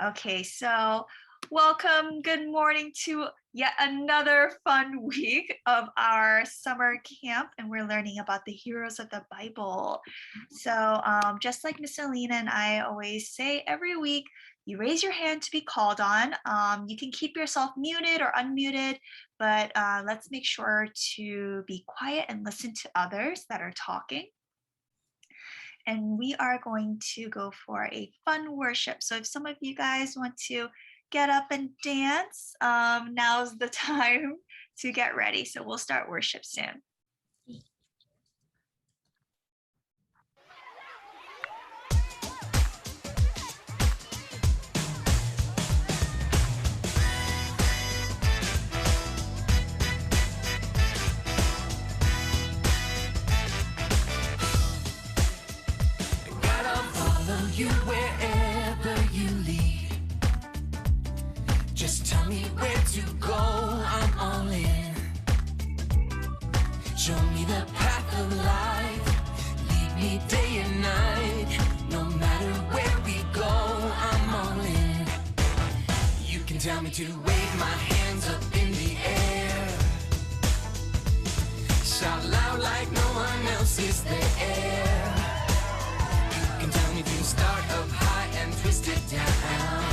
Okay, so welcome, good morning to yet another fun week of our summer camp, and we're learning about the heroes of the Bible. So, just like Miss Alina and I always say every week, you raise your hand to be called on. You can keep yourself muted or unmuted, but let's make sure to be quiet and listen to others that are talking. And we are going to go for a fun worship. So if some of you guys want to get up and dance, now's the time to get ready. So we'll start worship soon. You wherever you lead. Just tell me where to go, I'm all in. Show me the path of life, lead me day and night. No matter where we go, I'm all in. You can tell me to wave my hands up in the air, shout loud like no one else is there. Start up high and twist it down.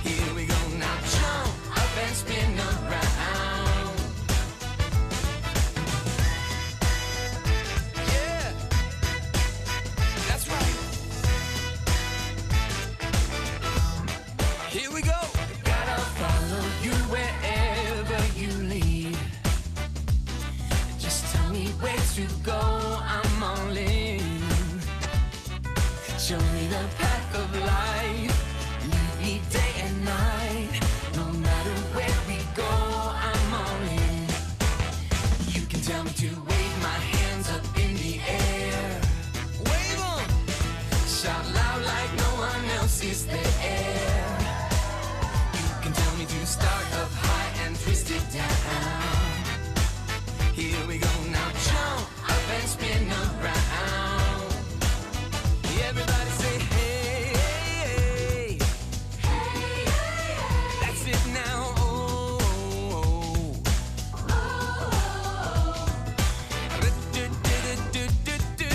Here we go now, jump up and spin around. Yeah, that's right. Here we go. Gotta follow you wherever you lead. Just tell me where to go, I'm all in. Show me the path of life, lead me day and night. No matter where we go, I'm all in. You can tell me to wave my hands up in the air. Wave them! Shout loud like no one else is there. You can tell me to start up high and twist it down. Here we go now, jump up and spin around. Everybody say hey, hey, hey, hey, hey. That's it now. Oh, oh, oh. Oh. Do, do, do, do, do, do.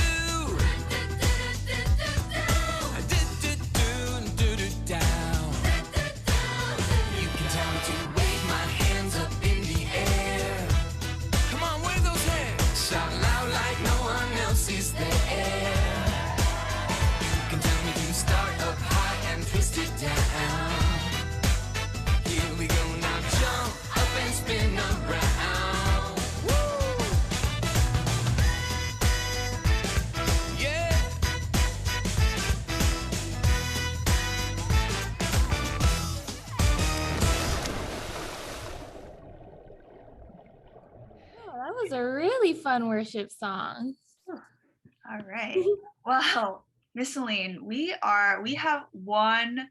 Do, do, do, down. You can tell me to wave my hands up in the air. Come on, wave those hands. Shout loud like no one else is there. Start up high and twist it down. Here we go now, jump up and spin around. Woo! Yeah. Oh, that was a really fun worship song. All right. Wow. Miss Aline, we have one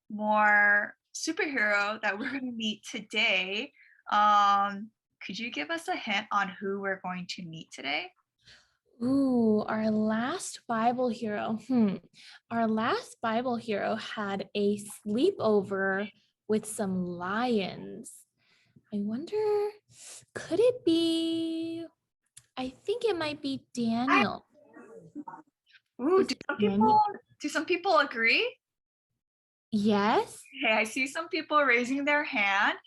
more superhero that we're going to meet today. Could you give us a hint on who we're going to meet today? Ooh, our last Bible hero. Our last Bible hero had a sleepover with some lions. I wonder, could it be? I think it might be Daniel. Ooh, do some people agree? Yes. Okay, I see some people raising their hand.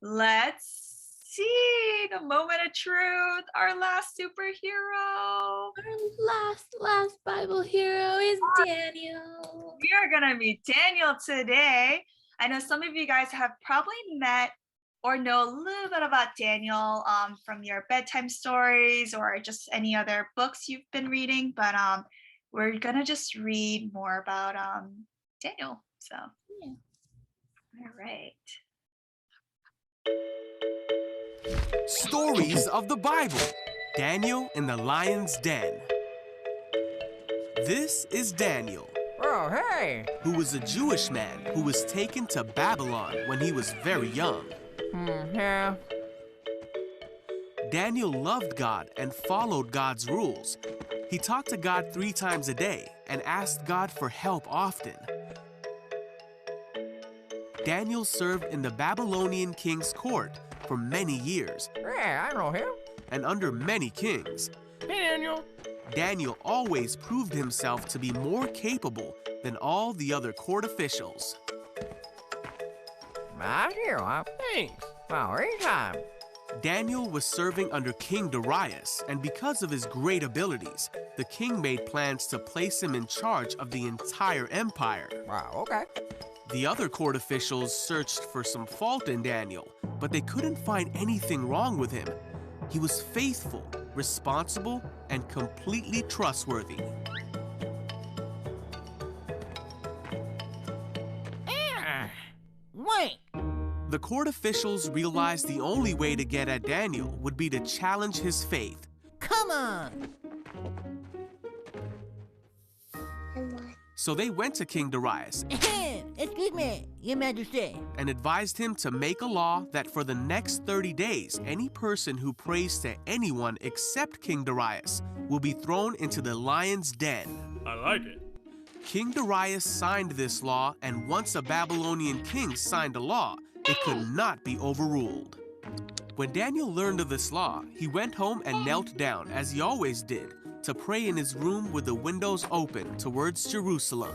Let's see the moment of truth. Our last superhero. Our last Bible hero is Daniel. We are gonna meet Daniel today. I know some of you guys have probably met or know a little bit about Daniel from your bedtime stories or just any other books you've been reading, but we're gonna just read more about Daniel. So, yeah. All right. Stories of the Bible. Daniel in the Lion's Den. This is Daniel. Oh, hey! Who was a Jewish man who was taken to Babylon when he was very young. Yeah. Daniel loved God and followed God's rules. He talked to God 3 times a day and asked God for help often. Daniel served in the Babylonian king's court for many years Yeah, I know him. and under many kings. Hey, Daniel. Daniel always proved himself to be more capable than all the other court officials. My hero. Thanks. Well, anytime. Daniel was serving under King Darius, and because of his great abilities, the king made plans to place him in charge of the entire empire. Wow, okay. The other court officials searched for some fault in Daniel, but they couldn't find anything wrong with him. He was faithful, responsible, and completely trustworthy. Wait. The court officials realized the only way to get at Daniel would be to challenge his faith. Come on. So they went to King Darius Excuse me, Your Majesty. and advised him to make a law that for the next 30 days, any person who prays to anyone except King Darius will be thrown into the lion's den. I like it. King Darius signed this law, and once a Babylonian king signed a law, it could not be overruled. When Daniel learned of this law, he went home and knelt down, as he always did, to pray in his room with the windows open towards Jerusalem.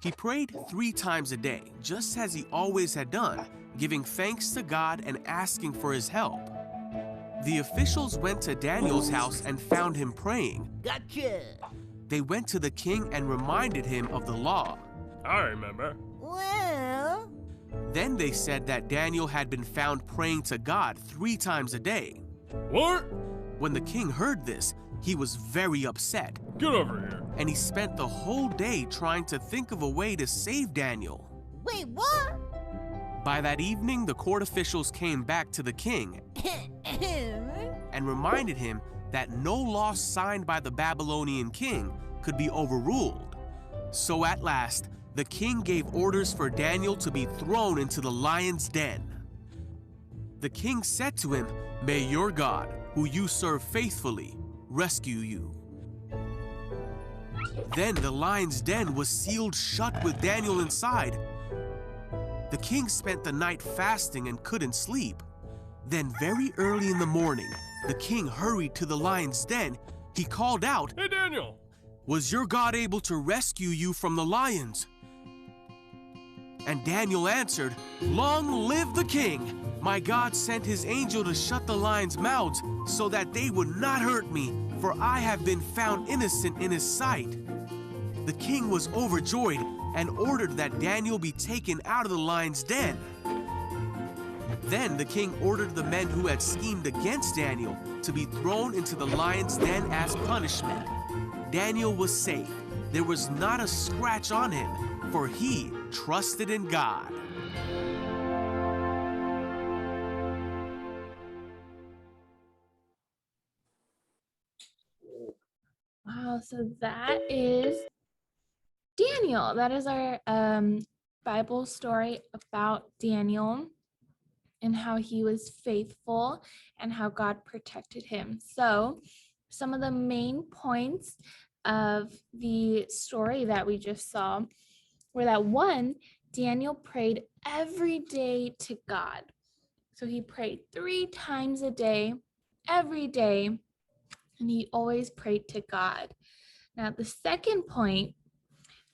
He prayed 3 times a day, just as he always had done, giving thanks to God and asking for his help. The officials went to Daniel's house and found him praying. Gotcha. They went to the king and reminded him of the law. I remember. Well, Then they said that Daniel had been found praying to God 3 times a day. What? When the king heard this, he was very upset, Get over here. and he spent the whole day trying to think of a way to save Daniel. wait, what? By that evening, the court officials came back to the king and reminded him that no law signed by the Babylonian king could be overruled. So at last, the king gave orders for Daniel to be thrown into the lion's den. The king said to him, "May your God, who you serve faithfully, rescue you." Then the lion's den was sealed shut with Daniel inside. The king spent the night fasting and couldn't sleep. Then very early in the morning, the king hurried to the lion's den. He called out, Hey, Daniel. "Was your God able to rescue you from the lions?" And Daniel answered, "Long live the king! My God sent his angel to shut the lions' mouths so that they would not hurt me, for I have been found innocent in his sight." The king was overjoyed and ordered that Daniel be taken out of the lion's den. Then the king ordered the men who had schemed against Daniel to be thrown into the lion's den as punishment. Daniel was safe. There was not a scratch on him, for he trusted in God. Wow, so that is Daniel. That is our Bible story about Daniel and how he was faithful and how God protected him. So some of the main points of the story that we just saw were that 1, Daniel prayed every day to God. So he prayed 3 times a day, every day, and he always prayed to God. Now, the second point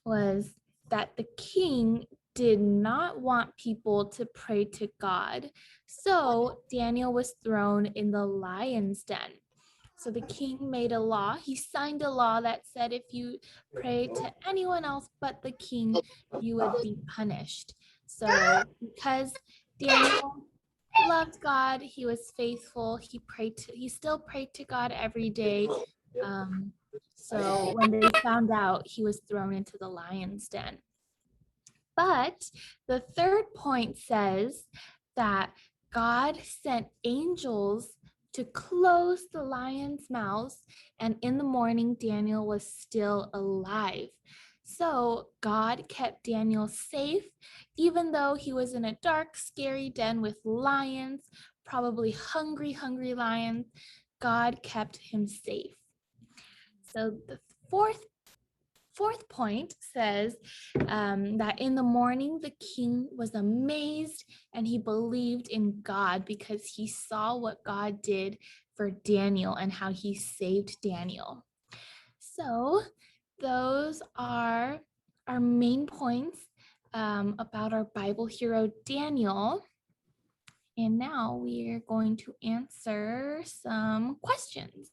was that the king did not want people to pray to God. So Daniel was thrown in the lion's den. So the king made a law. He signed a law that said if you pray to anyone else but the king, you would be punished. So because Daniel loved God, he was faithful. He still prayed to God every day. So when they found out, he was thrown into the lion's den. But the third point says that God sent angels to close the lions' mouths, and in the morning, Daniel was still alive. So God kept Daniel safe, even though he was in a dark, scary den with lions, probably hungry lions. God kept him safe. So the fourth fourth point says that in the morning, the king was amazed and he believed in God because he saw what God did for Daniel and how he saved Daniel. So those are our main points about our Bible hero, Daniel. And now we are going to answer some questions.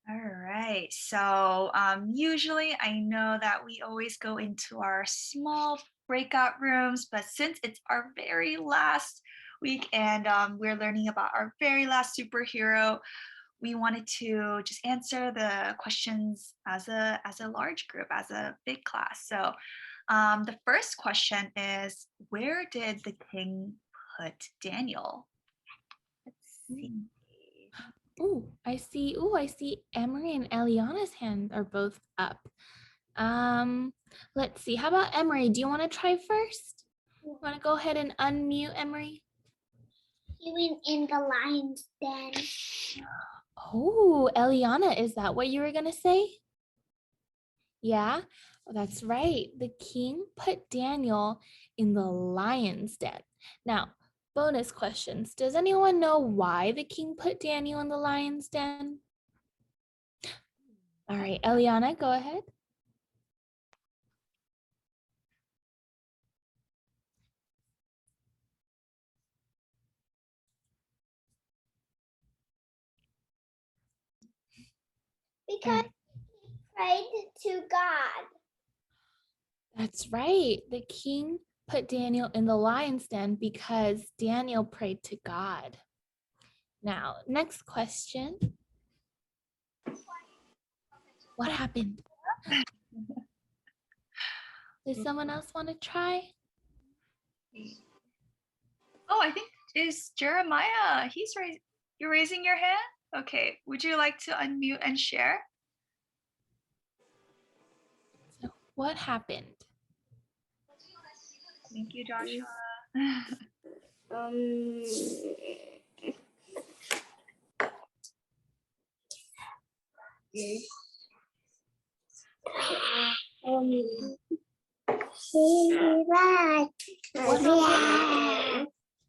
All right. So usually I know that we always go into our small breakout rooms, but since it's our very last week and we're learning about our very last superhero, we wanted to just answer the questions as a large group, as a big class. So the first question is, where did the king put Daniel? Let's see. I see Emery and Eliana's hands are both up. Let's see. How about Emery? Do you want to try first? You want to go ahead and unmute Emery? He went in the lion's den. Oh, Eliana, is that what you were going to say? Yeah, that's right. The king put Daniel in the lion's den. Now, bonus questions. Does anyone know why the king put Daniel in the lion's den? All right, Eliana, go ahead. Because he prayed to God. That's right. The king put Daniel in the lion's den because Daniel prayed to God. Now, next question. What happened? Does someone else want to try? Oh, I think is Jeremiah. You're raising your hand? Okay. Would you like to unmute and share? So, what happened? Thank you, Joshua.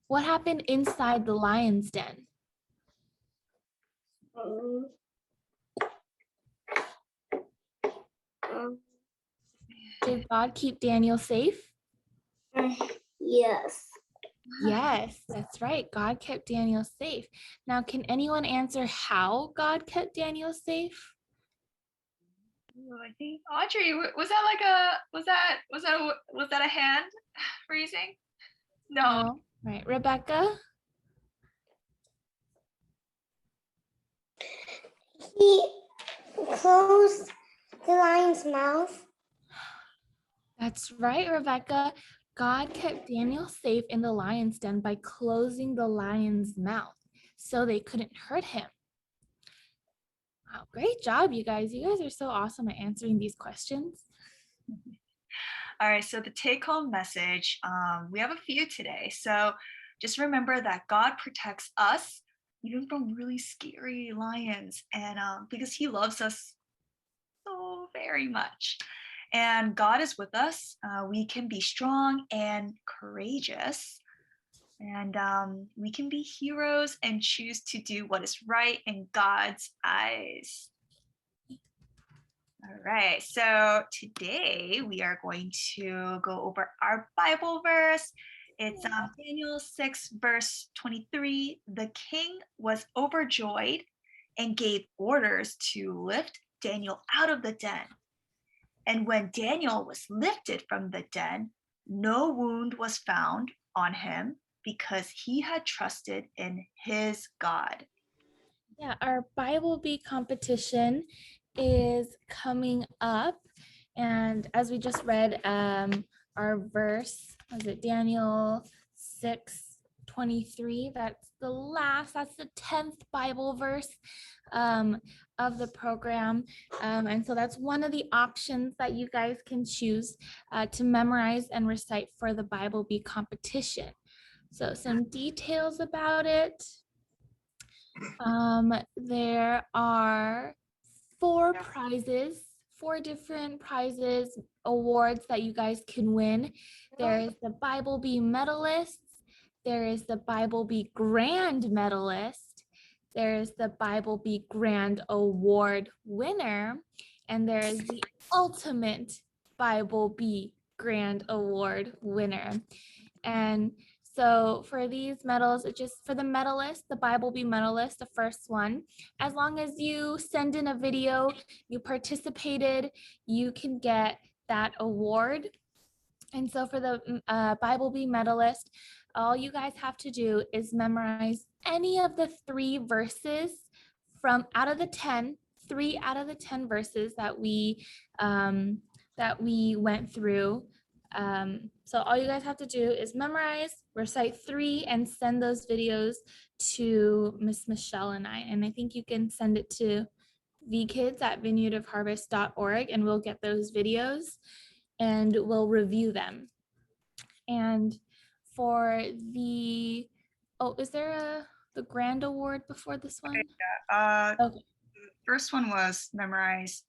What happened inside the lion's den? Did God keep Daniel safe? Yes. Yes, that's right. God kept Daniel safe. Now, can anyone answer how God kept Daniel safe? Ooh, I think Audrey, was that a hand raising? No. No. Right, Rebecca? He closed the lion's mouth. That's right, Rebecca. God kept Daniel safe in the lion's den by closing the lion's mouth so they couldn't hurt him. Wow, great job, you guys. You guys are so awesome at answering these questions. All right, so the take-home message, we have a few today. So just remember that God protects us even from really scary lions, and because he loves us so very much. And God is with us. We can be strong and courageous. And we can be heroes and choose to do what is right in God's eyes. All right, so today we are going to go over our Bible verse. It's Daniel 6, verse 23. The king was overjoyed and gave orders to lift Daniel out of the den. And when Daniel was lifted from the den, no wound was found on him because he had trusted in his God. Yeah, our Bible Bee competition is coming up. And as we just read, our verse, was it Daniel 6:23? That's the 10th Bible verse of the program. And so that's one of the options that you guys can choose to memorize and recite for the Bible Bee competition. So some details about it. There are 4 prizes 4 different prizes, awards that you guys can win. There's the Bible Bee medalist. There is the Bible Bee Grand Medalist. There's the Bible Bee Grand Award winner. And there is the Ultimate Bible Bee Grand Award winner. And so for these medals, it's just for the medalist, the Bible Bee medalist, the first one, as long as you send in a video, you participated, you can get that award. And so for the Bible Bee medalist, all you guys have to do is memorize any of the 3 verses from out of the 10, 3 out of the 10 verses that we went through. So all you guys have to do is memorize, recite 3, and send those videos to Miss Michelle and I. And I think you can send it to vkids@vineyardofharvest.org, and we'll get those videos and we'll review them. And for the, is there the grand award before this one? Okay. First one was memorize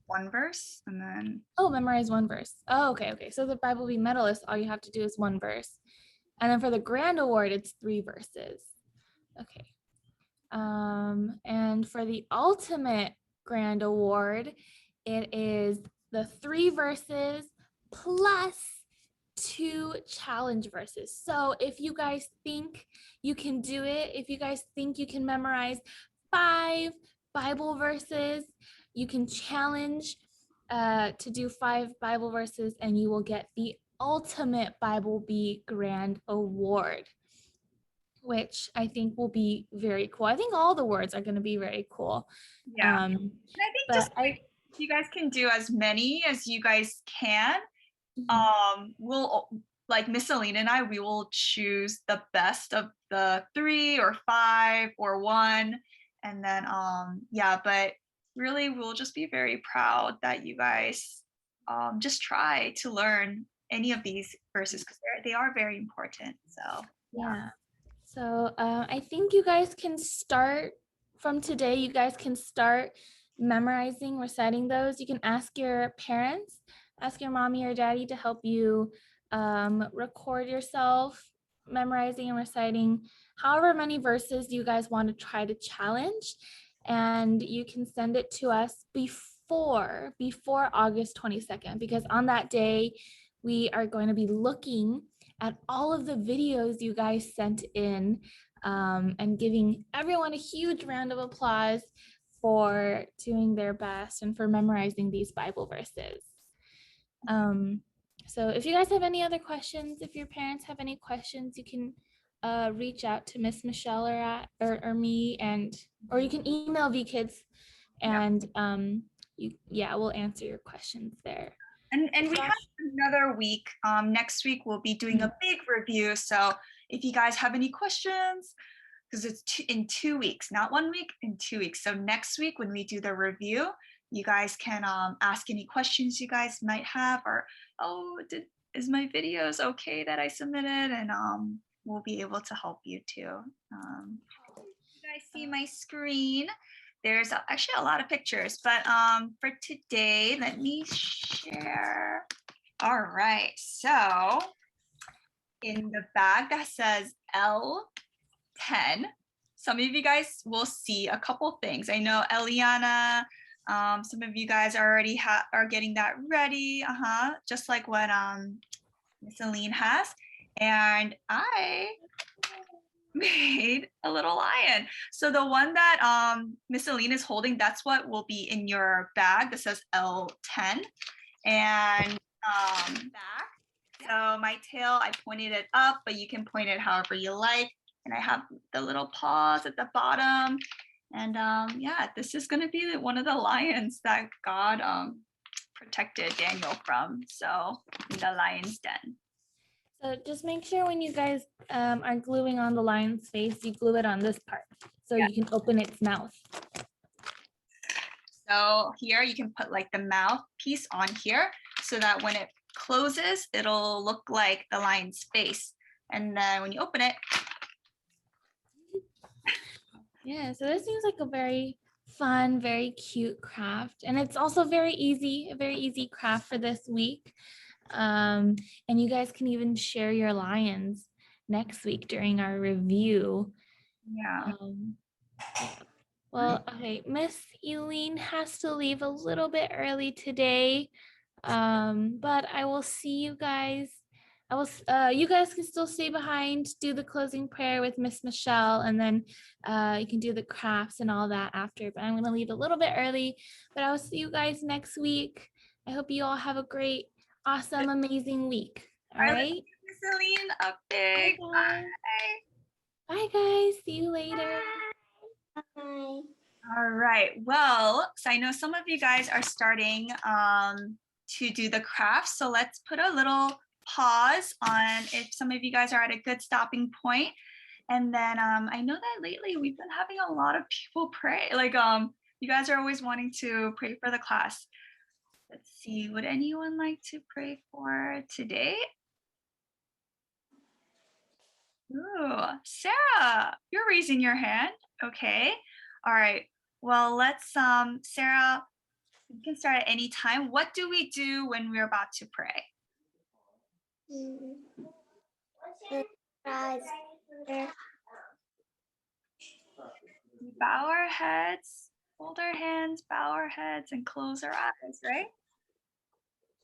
1 verse, and then Memorize 1 verse. Oh, okay. So the Bible Bee medalist, all you have to do is 1 verse. And then for the grand award, it's 3 verses. Okay. And for the ultimate grand award, it is the 3 verses plus 2 challenge verses. So if you guys think you can do it, if you guys think you can memorize 5 Bible verses, you can challenge to do 5 Bible verses, and you will get the Ultimate Bible Bee Grand Award, which I think will be very cool. I think all the words are going to be very cool. yeah. And I think But you guys can do as many as you guys can. We'll, like Miss Aline and I, we will choose the best of the 3 or 5 or 1, and then but really we'll just be very proud that you guys just try to learn any of these verses, because they are very important. So yeah. So I think you guys can start from today. You guys can start memorizing, reciting those. You can ask your parents, ask your mommy or daddy to help you record yourself memorizing and reciting however many verses you guys want to try to challenge. And you can send it to us before August 22nd, because on that day, we are going to be looking at all of the videos you guys sent in and giving everyone a huge round of applause for doing their best and for memorizing these Bible verses. So if you guys have any other questions, if your parents have any questions, you can reach out to Miss Michelle or me, or you can email VKids, and we'll answer your questions there. And we have another week. Next week we'll be doing a big review. So if you guys have any questions, because it's in 2 weeks, not 1 week, in 2 weeks. So next week when we do the review, you guys can ask any questions you guys might have, or is my videos okay that I submitted? And we'll be able to help you too. You guys see my screen? There's actually a lot of pictures, but for today, let me share. All right, so in the bag that says L10, some of you guys will see a couple things. I know Eliana, some of you guys already are getting that ready, just like what Miss Aline has. And I made a little lion. So the one that Miss Aline is holding, that's what will be in your bag that says L10. And back. So my tail, I pointed it up, but you can point it however you like. And I have the little paws at the bottom. And this is going to be one of the lions that God protected Daniel from. So in the lion's den. So just make sure when you guys are gluing on the lion's face, you glue it on this part so you can open its mouth. So here you can put like the mouthpiece on here so that when it closes, it'll look like the lion's face. And then when you open it. Yeah, so this seems like a very fun, very cute craft. And it's also very easy, a very easy craft for this week. And you guys can even share your lions next week during our review. Yeah. Yeah. Well, okay, Miss Eileen has to leave a little bit early today. But I will see you guys. You guys can still stay behind, do the closing prayer with Miss Michelle, and then you can do the crafts and all that after. But I'm gonna leave a little bit early, but I will see you guys next week. I hope you all have a great, awesome, amazing week. All All right, right. Miss Celine, a big Bye. bye. Bye, guys. See you later. Bye. All right. Well, so I know some of you guys are starting to do the crafts. So let's put a little pause on if some of you guys are at a good stopping point. And then I know that lately we've been having a lot of people pray. Like you guys are always wanting to pray for the class. Let's see. Would anyone like to pray for today? Ooh, Sarah, you're raising your hand. Okay. All right. Well, let's Sarah, you can start at any time. What do we do when we're about to pray? We bow our heads, hold our hands, bow our heads, and close our eyes, right?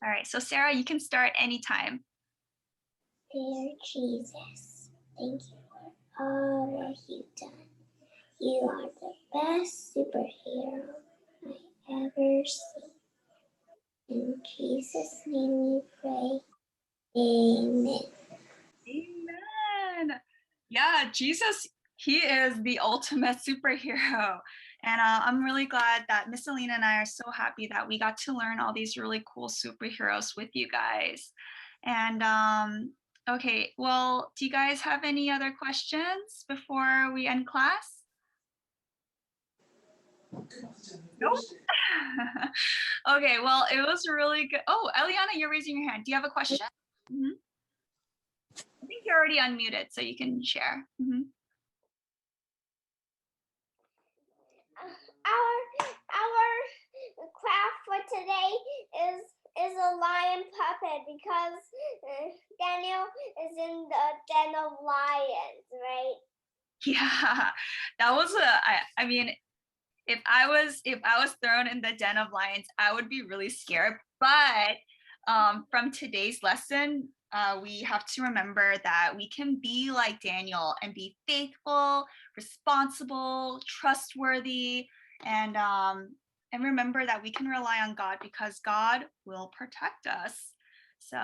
All right. So Sarah, you can start anytime. Dear Jesus, thank you for all that you've done. You are the best superhero I ever seen. In Jesus' name we pray. Amen. Amen. Yeah, Jesus, he is the ultimate superhero. And I'm really glad that Miss Alina and I are so happy that we got to learn all these really cool superheroes with you guys. And okay, well, do you guys have any other questions before we end class? Nope. Okay, well, it was really good. Oh, Eliana, you're raising your hand. Do you have a question? Mhm. I think you're already unmuted, so you can share. Mhm. Our craft for today is a lion puppet because Daniel is in the den of lions, right? Yeah, that was I mean, if I was thrown in the den of lions, I would be really scared. But from today's lesson, we have to remember that we can be like Daniel and be faithful, responsible, trustworthy, and remember that we can rely on God because God will protect us. So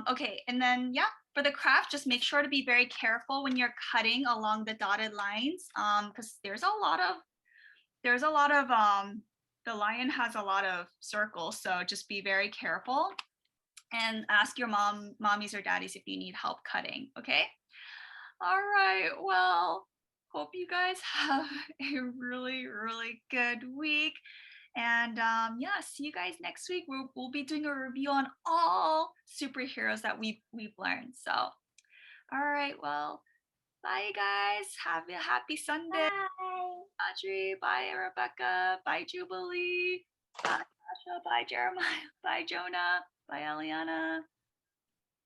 okay, and then yeah, for the craft, just make sure to be very careful when you're cutting along the dotted lines, because there's a lot of the lion has a lot of circles, so just be very careful and ask your mommies or daddies if you need help cutting. Okay. All right, well, hope you guys have a really good week. And yeah, see you guys next week. We'll be doing a review on all superheroes that we've learned. So all right, well, bye guys. Have a happy Sunday. Bye. Audrey, bye Rebecca, bye Jubilee, bye Tasha, bye Jeremiah, bye Jonah, bye Eliana,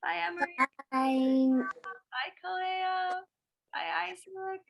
bye Emery, bye Kalea, bye Isaac.